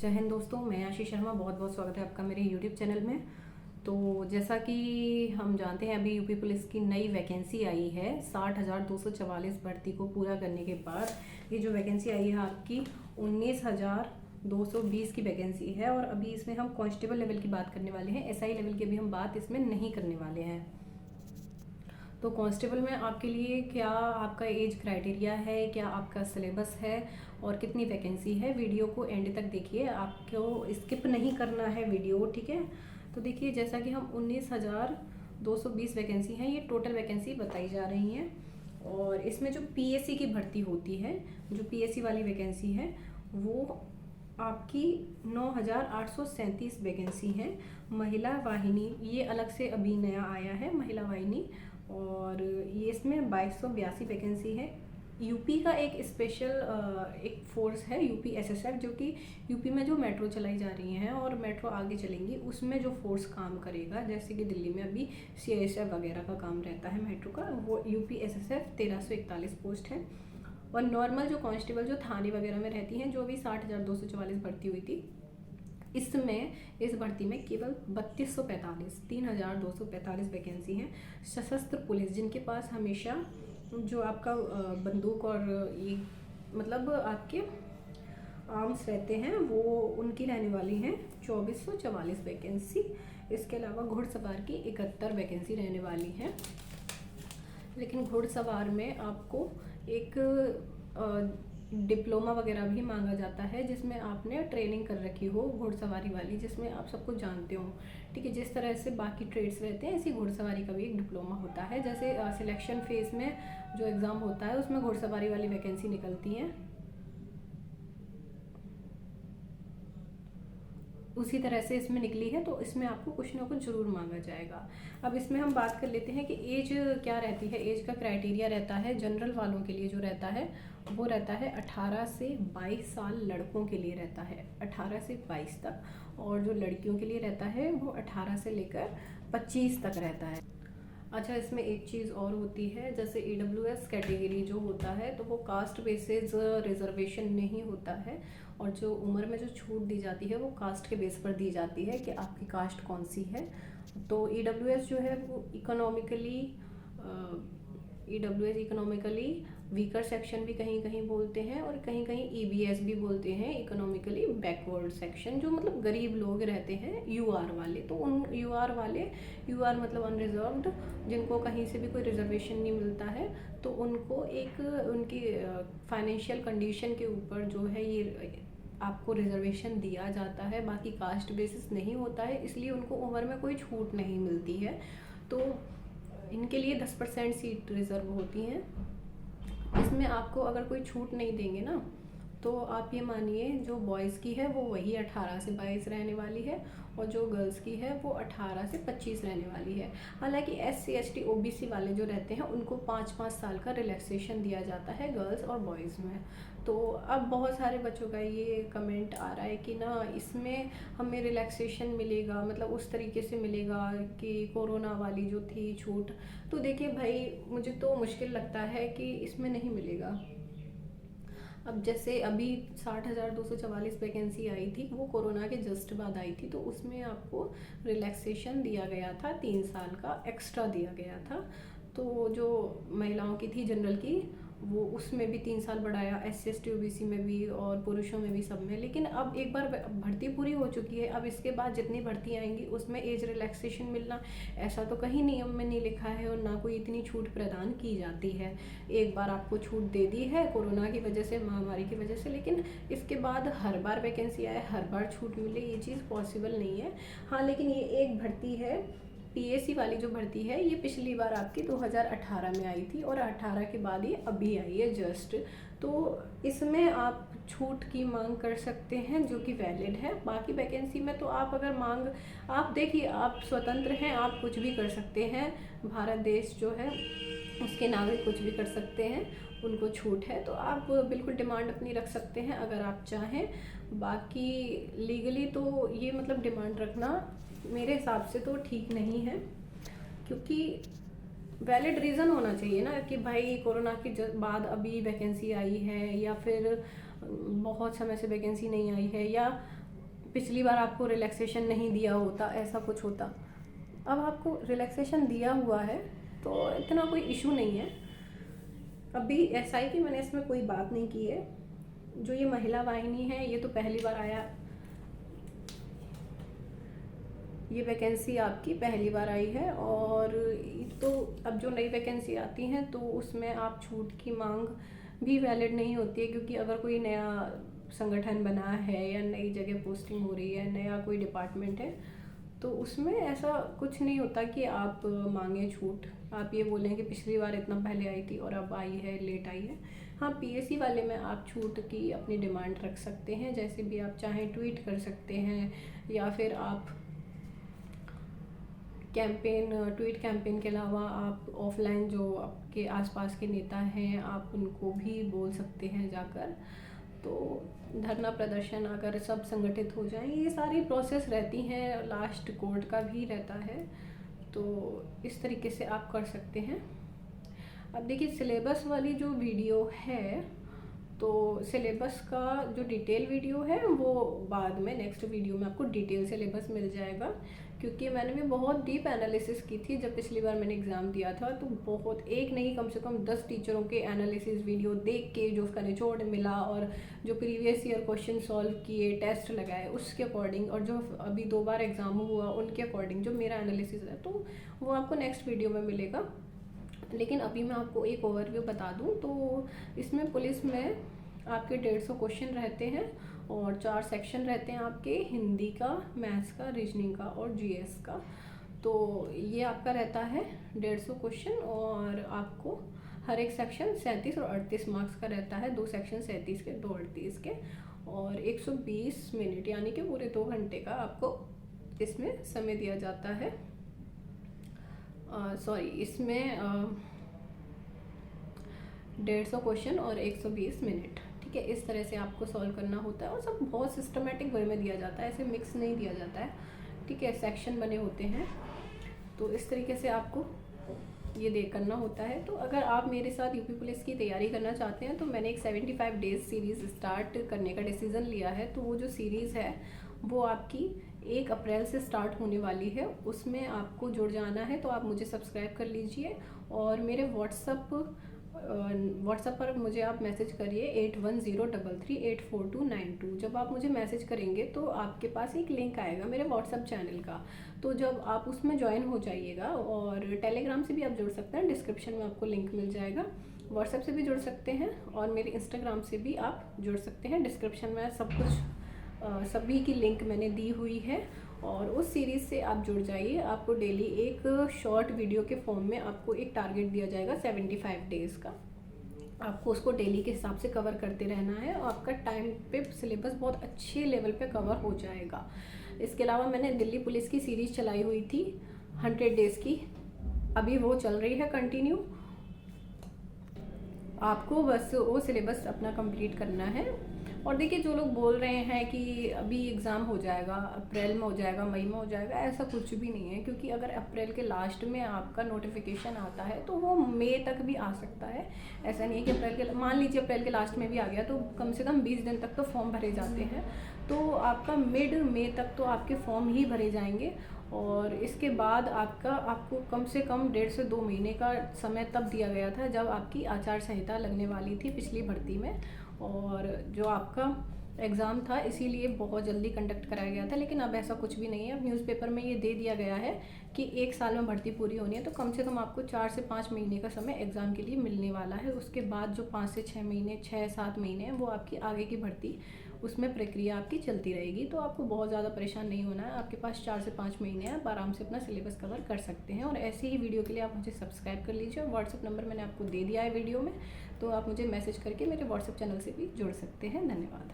जय हिंद दोस्तों, मैं आशीष शर्मा। बहुत बहुत स्वागत है आपका मेरे यूट्यूब चैनल में। तो जैसा कि हम जानते हैं, अभी यूपी पुलिस की नई वैकेंसी आई है। 60,244 भर्ती को पूरा करने के बाद ये जो वैकेंसी आई है आपकी 19,220 की वैकेंसी है। और अभी इसमें हम कांस्टेबल लेवल की बात करने वाले हैं, एसआई लेवल की अभी हम बात इसमें नहीं करने वाले हैं। तो कांस्टेबल में आपके लिए क्या आपका एज क्राइटेरिया है, क्या आपका सिलेबस है और कितनी वैकेंसी है, वीडियो को एंड तक देखिए। आपको स्किप नहीं करना है वीडियो, ठीक है। तो देखिए, जैसा कि हम 19,220 वैकेंसी हैं, ये टोटल वैकेंसी बताई जा रही हैं। और इसमें जो पीएससी की भर्ती होती है, जो पीएससी वाली वैकेंसी है, वो आपकी 9,837 वैकेंसी है। महिला वाहिनी ये अलग से अभी नया आया है, महिला वाहिनी। और ये इसमें 2282 वैकेंसी है। यूपी का एक स्पेशल एक फोर्स है, यूपी एसएसएफ, जो कि यूपी में जो मेट्रो चलाई जा रही हैं और मेट्रो आगे चलेंगी, उसमें जो फोर्स काम करेगा, जैसे कि दिल्ली में अभी सीआईएसएफ वगैरह का काम रहता है मेट्रो का, वो यूपी एसएसएफ 1341 पोस्ट है। और नॉर्मल जो कांस्टेबल जो थाने वगैरह में रहती हैं, जो अभी 60,244 भर्ती हुई थी, इसमें इस भर्ती में केवल 3,245 वैकेंसी हैं। सशस्त्र पुलिस, जिनके पास हमेशा जो आपका बंदूक और ये मतलब आपके आर्म्स रहते हैं, वो उनकी रहने वाली हैं 2,444 वैकेंसी। इसके अलावा घुड़सवार की 71 वैकेंसी रहने वाली हैं। लेकिन घुड़सवार में आपको एक डिप्लोमा वगैरह भी मांगा जाता है, जिसमें आपने ट्रेनिंग कर रखी हो घुड़सवारी वाली, जिसमें आप सब कुछ जानते हो, ठीक है। जिस तरह से बाकी ट्रेड्स रहते हैं, इसी घुड़सवारी का भी एक डिप्लोमा होता है। जैसे सिलेक्शन फेज में जो एग्ज़ाम होता है, उसमें घुड़सवारी वाली वैकेंसी निकलती हैं, उसी तरह से इसमें निकली है। तो इसमें आपको कुछ ना कुछ ज़रूर मांगा जाएगा। अब इसमें हम बात कर लेते हैं कि एज क्या रहती है। एज का क्राइटेरिया रहता है जनरल वालों के लिए, जो रहता है वो रहता है 18 से 22 साल लड़कों के लिए रहता है, 18 से 22 तक। और जो लड़कियों के लिए रहता है वो 18 से लेकर 25 तक रहता है। अच्छा, इसमें एक चीज़ और होती है, जैसे ईडब्ल्यूएस कैटेगरी जो होता है, तो वो कास्ट बेसिस रिजर्वेशन नहीं होता है। और जो उम्र में जो छूट दी जाती है, वो कास्ट के बेस पर दी जाती है कि आपकी कास्ट कौन सी है। तो ईडब्ल्यूएस जो है वो इकोनॉमिकली वीकर सेक्शन भी कहीं कहीं बोलते हैं, और कहीं कहीं ईबीएस भी बोलते हैं, इकोनॉमिकली बैकवर्ड सेक्शन, जो मतलब गरीब लोग रहते हैं, यूआर वाले। तो उन यूआर वाले, यूआर मतलब अनरिजर्व्ड, जिनको कहीं से भी कोई रिजर्वेशन नहीं मिलता है, तो उनको एक उनकी फाइनेंशियल कंडीशन के ऊपर जो है ये आपको रिजर्वेशन दिया जाता है। बाकी कास्ट बेसिस नहीं होता है, इसलिए उनको उम्र में कोई छूट नहीं मिलती है। तो इनके लिए 10% सीट रिजर्व होती हैं। इसमें आपको अगर कोई छूट नहीं देंगे ना, तो आप ये मानिए, जो बॉयज़ की है वो वही 18 से 22 रहने वाली है, और जो गर्ल्स की है वो 18 से 25 रहने वाली है। हालांकि SC ST OBC वाले जो रहते हैं, उनको 5-5 साल का रिलैक्सेशन दिया जाता है गर्ल्स और बॉयज़ में। तो अब बहुत सारे बच्चों का ये कमेंट आ रहा है कि ना, इसमें हमें रिलैक्सेशन मिलेगा, मतलब उस तरीके से मिलेगा कि कोरोना वाली जो थी छूट। तो देखिए भाई, मुझे तो मुश्किल लगता है कि इसमें नहीं मिलेगा। अब जैसे अभी 60,244 वैकेंसी आई थी, वो कोरोना के जस्ट बाद आई थी, तो उसमें आपको रिलैक्सेशन दिया गया था, 3 साल का एक्स्ट्रा दिया गया था। तो जो महिलाओं की थी जनरल की, वो उसमें भी 3 साल बढ़ाया, SC ST OBC में भी और पुरुषों में भी, सब में। लेकिन अब एक बार भर्ती पूरी हो चुकी है, अब इसके बाद जितनी भर्ती आएंगी उसमें एज रिलैक्सेशन मिलना, ऐसा तो कहीं नियम में नहीं लिखा है, और ना कोई इतनी छूट प्रदान की जाती है। एक बार आपको छूट दे दी है कोरोना की वजह से, महामारी की वजह से, लेकिन इसके बाद हर बार वैकेंसी आए, हर बार छूट मिले, ये चीज़ पॉसिबल नहीं है। हाँ, लेकिन ये एक भर्ती है, पीएससी वाली जो भर्ती है, ये पिछली बार आपकी 2018 में आई थी, और 18 के बाद ये अभी आई है जस्ट। तो इसमें आप छूट की मांग कर सकते हैं, जो कि वैलिड है। बाकी वैकेंसी में तो आप अगर मांग, आप देखिए, आप स्वतंत्र हैं, आप कुछ भी कर सकते हैं। भारत देश जो है, उसके नागरिक कुछ भी कर सकते हैं, उनको छूट है, तो आप बिल्कुल डिमांड अपनी रख सकते हैं अगर आप चाहें। बाकी लीगली तो ये मतलब डिमांड रखना मेरे हिसाब से तो ठीक नहीं है, क्योंकि वैलिड रीज़न होना चाहिए ना, कि भाई कोरोना के बाद अभी वैकेंसी आई है, या फिर बहुत समय से वैकेंसी नहीं आई है, या पिछली बार आपको रिलैक्सेशन नहीं दिया होता, ऐसा कुछ होता। अब आपको रिलैक्सेशन दिया हुआ है तो इतना कोई इशू नहीं है। अभी एसआई की मैंने इसमें कोई बात नहीं की है। जो ये महिला वाहिनी है ये तो पहली बार आया, ये वैकेंसी आपकी पहली बार आई है। और तो अब जो नई वैकेंसी आती हैं तो उसमें आप छूट की मांग भी वैलिड नहीं होती है, क्योंकि अगर कोई नया संगठन बना है या नई जगह पोस्टिंग हो रही है, नया कोई डिपार्टमेंट है, तो उसमें ऐसा कुछ नहीं होता कि आप मांगे छूट। आप ये बोलें कि पिछली बार इतना पहले आई थी और अब आई है, लेट आई है। हाँ, पीएससी वाले में आप छूट की अपनी डिमांड रख सकते हैं, जैसे भी आप चाहें ट्वीट कर सकते हैं, या फिर आप ट्वीट कैंपेन के अलावा आप ऑफलाइन जो आपके आसपास के नेता हैं आप उनको भी बोल सकते हैं जाकर। तो धरना प्रदर्शन अगर सब संगठित हो जाएं, ये सारी प्रोसेस रहती हैं, लास्ट कोर्ट का भी रहता है, तो इस तरीके से आप कर सकते हैं। अब देखिए सिलेबस वाली जो वीडियो है, तो सिलेबस का जो डिटेल वीडियो है वो बाद में नेक्स्ट वीडियो में आपको डिटेल सिलेबस मिल जाएगा, क्योंकि मैंने भी बहुत डीप एनालिसिस की थी जब पिछली बार मैंने एग्ज़ाम दिया था। तो बहुत एक नहीं कम से कम 10 टीचरों के एनालिसिस वीडियो देख के जो उसका निचोड़ मिला, और जो प्रीवियस ईयर क्वेश्चन सॉल्व किए, टेस्ट लगाए, उसके अकॉर्डिंग, और जो अभी 2 बार एग्ज़ाम हुआ उनके अकॉर्डिंग जो मेरा एनालिसिस है, तो वो आपको नेक्स्ट वीडियो में मिलेगा। लेकिन अभी मैं आपको एक ओवरव्यू बता दूं, तो इसमें पुलिस में आपके 150 क्वेश्चन रहते हैं और 4 सेक्शन रहते हैं आपके, हिंदी का, मैथ्स का, रीजनिंग का और जीएस का। तो ये आपका रहता है 150 क्वेश्चन, और आपको हर एक सेक्शन 37 और 38 मार्क्स का रहता है। 2 सेक्शन 37 के, 2 38 के, और 120 मिनट यानी कि पूरे 2 घंटे का आपको इसमें समय दिया जाता है। इसमें 150 क्वेश्चन और 120 मिनट, ठीक है। इस तरह से आपको सॉल्व करना होता है, और सब बहुत सिस्टमेटिक वे में दिया जाता है, ऐसे मिक्स नहीं दिया जाता है, ठीक है। सेक्शन बने होते हैं, तो इस तरीके से आपको ये करना होता है। तो अगर आप मेरे साथ यूपी पुलिस की तैयारी करना चाहते हैं, तो मैंने एक 75 डेज सीरीज़ स्टार्ट करने का डिसीज़न लिया है। तो वो जो सीरीज़ है वो आपकी 1 अप्रैल से स्टार्ट होने वाली है, उसमें आपको जुड़ जाना है। तो आप मुझे सब्सक्राइब कर लीजिए, और मेरे व्हाट्सएप पर मुझे आप मैसेज करिए 8103384292। जब आप मुझे मैसेज करेंगे तो आपके पास एक लिंक आएगा मेरे व्हाट्सएप चैनल का, तो जब आप उसमें ज्वाइन हो जाइएगा, और टेलीग्राम से भी आप जुड़ सकते हैं, डिस्क्रिप्शन में आपको लिंक मिल जाएगा। व्हाट्सएप से भी जुड़ सकते हैं, और मेरे इंस्टाग्राम से भी आप जुड़ सकते हैं, डिस्क्रिप्शन में सब कुछ सभी की लिंक मैंने दी हुई है। और उस सीरीज़ से आप जुड़ जाइए। आपको डेली एक शॉर्ट वीडियो के फॉर्म में आपको एक टारगेट दिया जाएगा 75 डेज़ का, आपको उसको डेली के हिसाब से कवर करते रहना है, और आपका टाइम पे सिलेबस बहुत अच्छे लेवल पे कवर हो जाएगा। इसके अलावा मैंने दिल्ली पुलिस की सीरीज़ चलाई हुई थी 100 डेज़ की, अभी वो चल रही है कंटिन्यू। आपको बस वो सिलेबस अपना कंप्लीट करना है। और देखिए जो लोग बोल रहे हैं कि अभी एग्ज़ाम हो जाएगा, अप्रैल में हो जाएगा, मई में हो जाएगा, ऐसा कुछ भी नहीं है, क्योंकि अगर अप्रैल के लास्ट में आपका नोटिफिकेशन आता है तो वो मई तक भी आ सकता है। ऐसा नहीं है कि मान लीजिए अप्रैल के लास्ट में भी आ गया, तो कम से कम 20 दिन तक तो फॉर्म भरे जाते हैं, तो आपका मिड मई तक तो आपके फॉर्म ही भरे जाएंगे। और इसके बाद आपको कम से कम 1.5 से 2 महीने का समय तब दिया गया था जब आपकी आचार संहिता लगने वाली थी पिछली भर्ती में, और जो आपका एग्ज़ाम था इसीलिए बहुत जल्दी कंडक्ट कराया गया था। लेकिन अब ऐसा कुछ भी नहीं है, अब न्यूज़पेपर में ये दे दिया गया है कि 1 साल में भर्ती पूरी होनी है, तो कम से कम आपको 4 से 5 महीने का समय एग्ज़ाम के लिए मिलने वाला है। उसके बाद जो 5 से 6 महीने, 6-7 महीने हैं, वो आपकी आगे की भर्ती, उसमें प्रक्रिया आपकी चलती रहेगी। तो आपको बहुत ज़्यादा परेशान नहीं होना है, आपके पास 4 से 5 महीने हैं, आप आराम से अपना सिलेबस कवर कर सकते हैं। और ऐसे ही वीडियो के लिए आप मुझे सब्सक्राइब कर लीजिए, और व्हाट्सएप नंबर मैंने आपको दे दिया है वीडियो में, तो आप मुझे मैसेज करके मेरे व्हाट्सएप चैनल से भी जुड़ सकते हैं। धन्यवाद।